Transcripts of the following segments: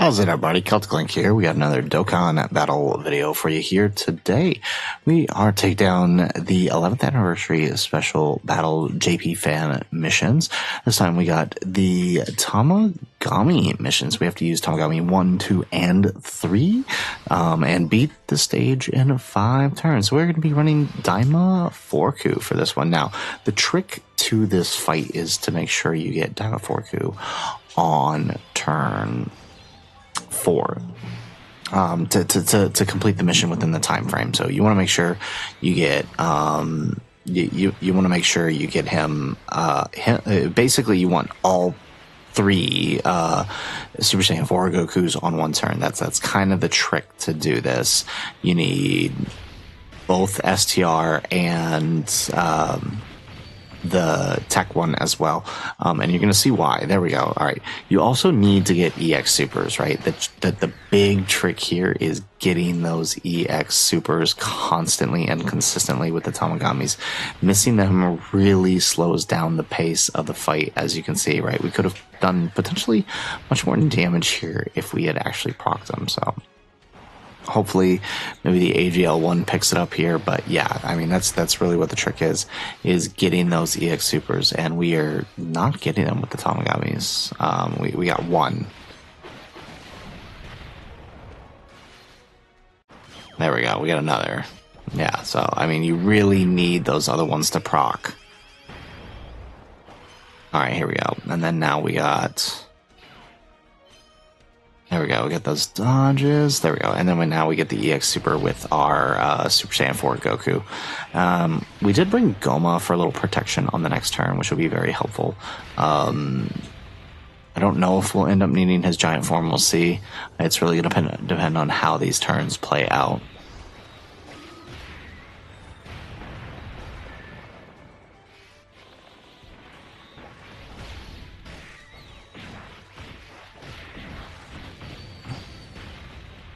How's it, everybody? Celtic Link here. We got another Dokkan Battle video for you here today. We are taking down the 11th anniversary special battle JP fan missions. This time we got the Tamagami missions. We have to use Tamagami 1, 2, and 3 and beat the stage in 5 turns. So we're going to be running Daima Goku for this one. Now, the trick to this fight is to make sure you get Daima Goku on turn 4 to complete the mission within the time frame. So you want to make sure you get you want to make sure you get him, basically you want all 3 Super Saiyan 4 Gokus on one turn. That's kind of the trick to do this. You need both STR and the tech one as well, and you're going to see why. There we go. All right, you also need to get EX supers, right? The big trick here is getting those EX supers constantly and consistently with the Tamagamis. Missing them really slows down the pace of the fight, as you can see, right? We could have done potentially much more damage here if we had actually procced them. So hopefully maybe the AGL one picks it up here, but yeah, I mean that's really what the trick is getting those EX supers, and we are not getting them with the Tamagamis. We got one. There we go, we got another. Yeah, so I mean you really need those other ones to proc. Alright, here we go. And then now we got, there we go, we get those dodges, there we go, and then now we get the EX Super with our Super Saiyan 4 Goku. We did bring Goma for a little protection on the next turn, which will be very helpful. I don't know if we'll end up needing his giant form, we'll see. It's really going to depend on how these turns play out.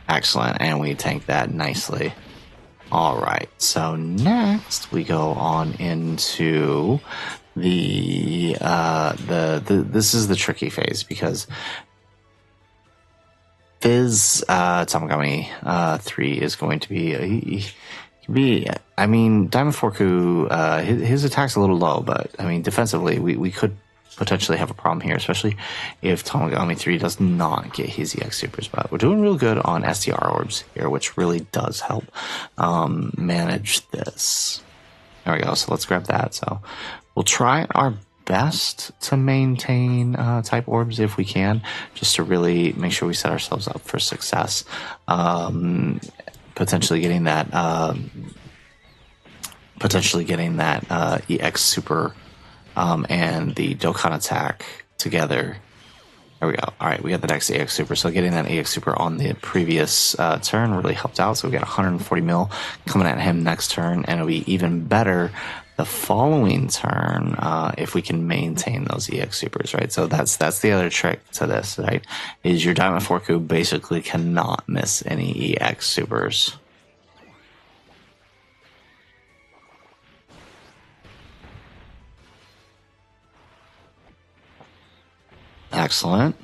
Excellent, and we tank that nicely. Alright, so next we go on into the this is the tricky phase, because this Tamagami 3 is going to be I mean, Daima Goku, his attack's a little low, but I mean defensively we could potentially have a problem here, especially if Tamagami 3 does not get his EX supers. But we're doing real good on STR orbs here, which really does help manage this. There we go, so let's grab that. So we'll try our best to maintain type orbs if we can, just to really make sure we set ourselves up for success. Potentially getting that EX super and the Dokkan attack together. There we go. Alright, we got the next EX Super. So getting that EX Super on the previous turn really helped out. So we got 140 mil coming at him next turn, and it'll be even better the following turn if we can maintain those EX Supers, right? So that's the other trick to this, right? Is your Daima Goku basically cannot miss any EX Supers. Excellent.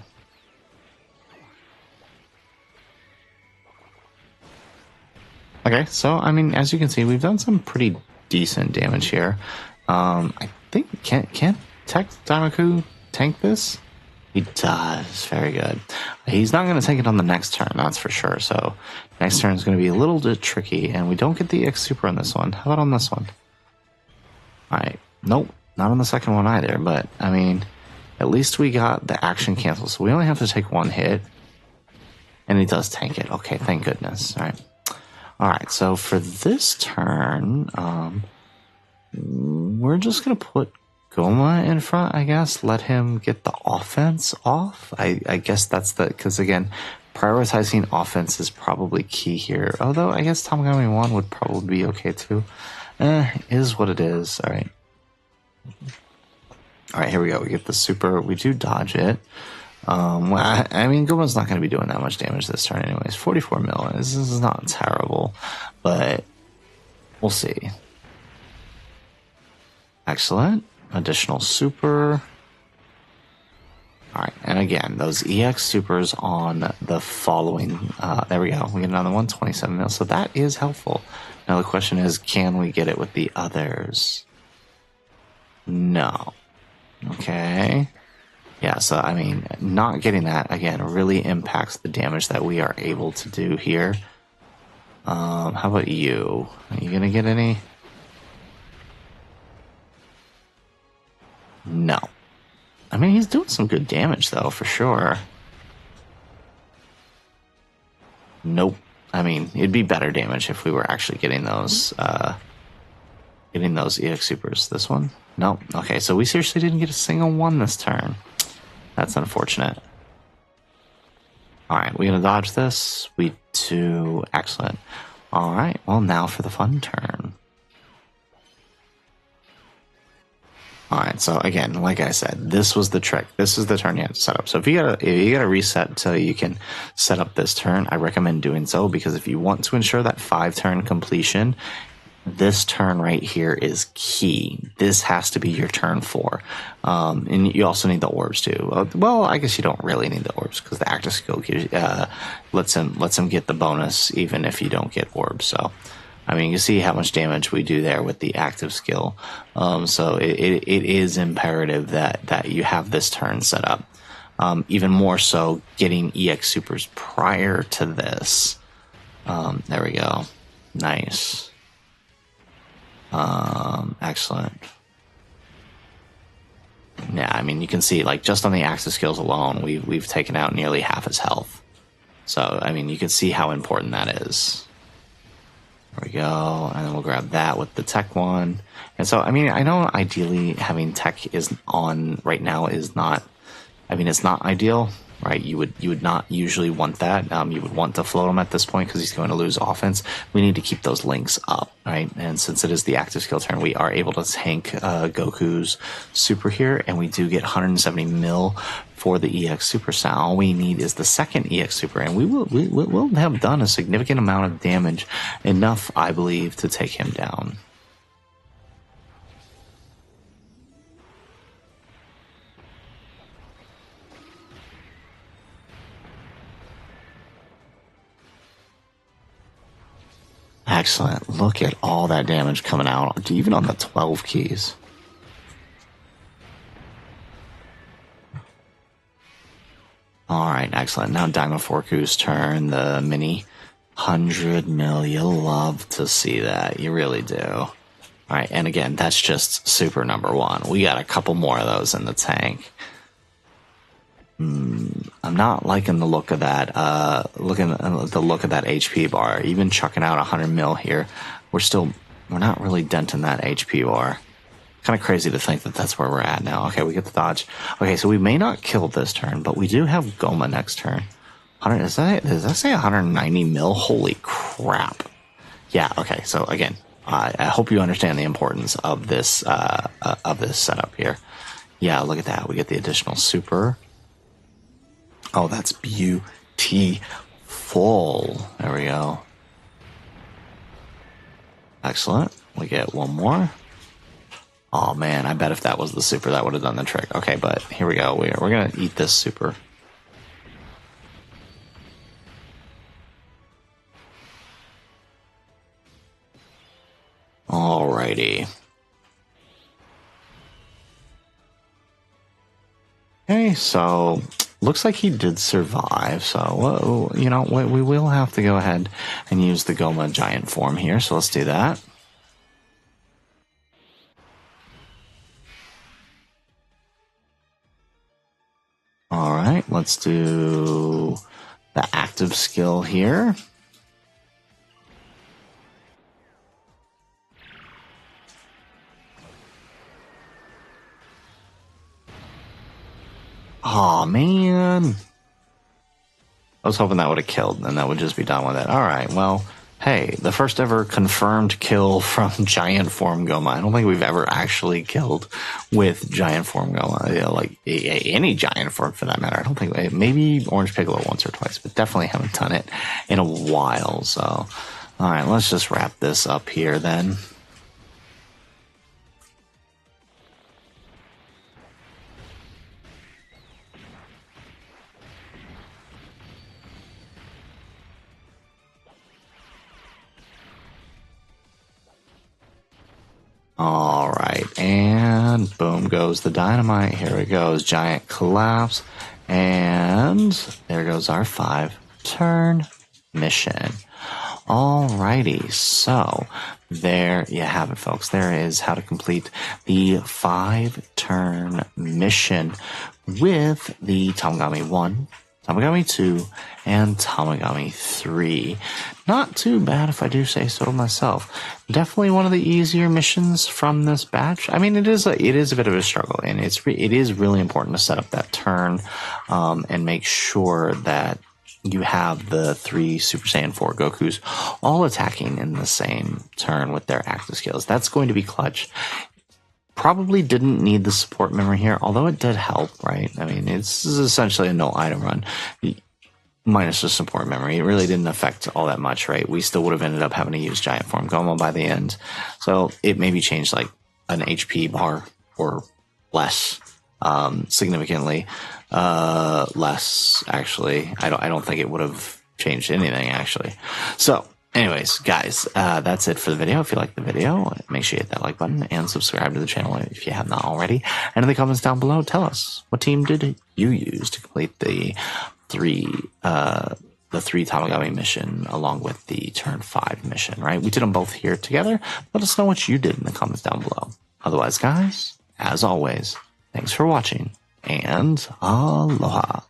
Okay, so I mean, as you can see, we've done some pretty decent damage here. I think can Daima Goku tank this? He does. Very good. He's not going to take it on the next turn, that's for sure. So next turn is going to be a little bit tricky, and we don't get the EX Super on this one. How about on this one? All right. Nope, not on the second one either. But I mean, at least we got the action cancel, so we only have to take 1 hit. And he does tank it. Okay, thank goodness. Alright, so for this turn, we're just going to put Goma in front, I guess. Let him get the offense off. I guess that's because again, prioritizing offense is probably key here. Although, I guess Tamagami 1 would probably be okay too. Is what it is. Alright. Alright, here we go. We get the super. We do dodge it. Well, I mean, Goma's not going to be doing that much damage this turn anyways. 44 mil. This is not terrible, but we'll see. Excellent. Additional super. Alright, and again, those EX supers on the following, there we go, we get another one, 27 mil, so that is helpful. Now the question is, can we get it with the others? No. Okay. Yeah, so I mean, not getting that, again, really impacts the damage that we are able to do here. How about you? Are you gonna get any? No. I mean, he's doing some good damage, though, for sure. Nope. I mean, it'd be better damage if we were actually getting those EX supers. This one? Nope. Okay, so we seriously didn't get a single one this turn. That's unfortunate. Alright, we gonna dodge this? We do. Excellent. Alright, well, now for the fun turn. Alright, so again, like I said, this was the trick. This is the turn you have to set up. So if you gotta reset so you can set up this turn, I recommend doing so, because if you want to ensure that 5-turn completion, this turn right here is key. This has to be your turn 4. And you also need the orbs too. Well, I guess you don't really need the orbs, because the active skill gives, lets him get the bonus even if you don't get orbs. So I mean, you see how much damage we do there with the active skill. So it is imperative that you have this turn set up. Even more so getting EX supers prior to this. There we go. Nice. Excellent. Yeah, I mean, you can see, like, just on the active skills alone, we've taken out nearly half his health. So, I mean, you can see how important that is. There we go, and then we'll grab that with the tech one. And so, I mean, I know ideally having tech is on right now is not, I mean, it's not ideal, right? You would not usually want that. You would want to float him at this point because he's going to lose offense. We need to keep those links up, right? And since it is the active skill turn, we are able to tank Goku's super here, and we do get 170 mil for the EX super. So all we need is the second EX super, and we will have done a significant amount of damage, enough, I believe, to take him down. Excellent. Look at all that damage coming out, even on the 12 keys. Alright, excellent. Now Daima Goku's turn, the mini 100 mil. You love to see that. You really do. Alright, and again, that's just super number 1. We got a couple more of those in the tank. I'm not liking the look of that. The look of that HP bar. Even chucking out 100 mil here, we're not really denting that HP bar. Kind of crazy to think that that's where we're at now. Okay, we get the dodge. Okay, so we may not kill this turn, but we do have Goma next turn. Does that say 190 mil? Holy crap! Yeah. Okay. So again, I hope you understand the importance of this setup here. Yeah. Look at that. We get the additional super. Oh, that's beautiful. There we go. Excellent. We get one more. Oh man, I bet if that was the super, that would have done the trick. Okay, but here we go. We're gonna eat this super. Alrighty. Okay, so looks like he did survive. So, you know, we will have to go ahead and use the Goma giant form here. So let's do that. Alright, let's do the active skill here. Oh man. I was hoping that would have killed and that would just be done with it. Alright, well, hey, the first ever confirmed kill from Giant Form Goma. I don't think we've ever actually killed with Giant Form Goma. You know, like any Giant Form for that matter. I don't think, maybe Orange Piccolo once or twice, but definitely haven't done it in a while. So, alright, let's just wrap this up here then. All right, and boom goes the dynamite. Here it goes, giant collapse, and there goes our 5-turn mission. Alrighty, so there you have it, folks. There is how to complete the 5-turn mission with the Tamagami 1, Tamagami 2, and Tamagami 3. Not too bad if I do say so myself. Definitely one of the easier missions from this batch. I mean, it is a bit of a struggle, and it is really important to set up that turn and make sure that you have the 3 Super Saiyan 4 Gokus all attacking in the same turn with their active skills. That's going to be clutch. Probably didn't need the support memory here, although it did help, right? I mean, it's essentially a no item run, minus the support memory. It really didn't affect all that much, right? We still would have ended up having to use Giant Form Gomu by the end. So it maybe changed like an HP bar or less, significantly less, actually. I don't think it would have changed anything, actually. So anyways, guys, that's it for the video. If you like the video, make sure you hit that like button and subscribe to the channel if you have not already. And in the comments down below, tell us, what team did you use to complete the 3 Tamagami mission along with the turn 5 mission, right? We did them both here together. Let us know what you did in the comments down below. Otherwise, guys, as always, thanks for watching, and aloha.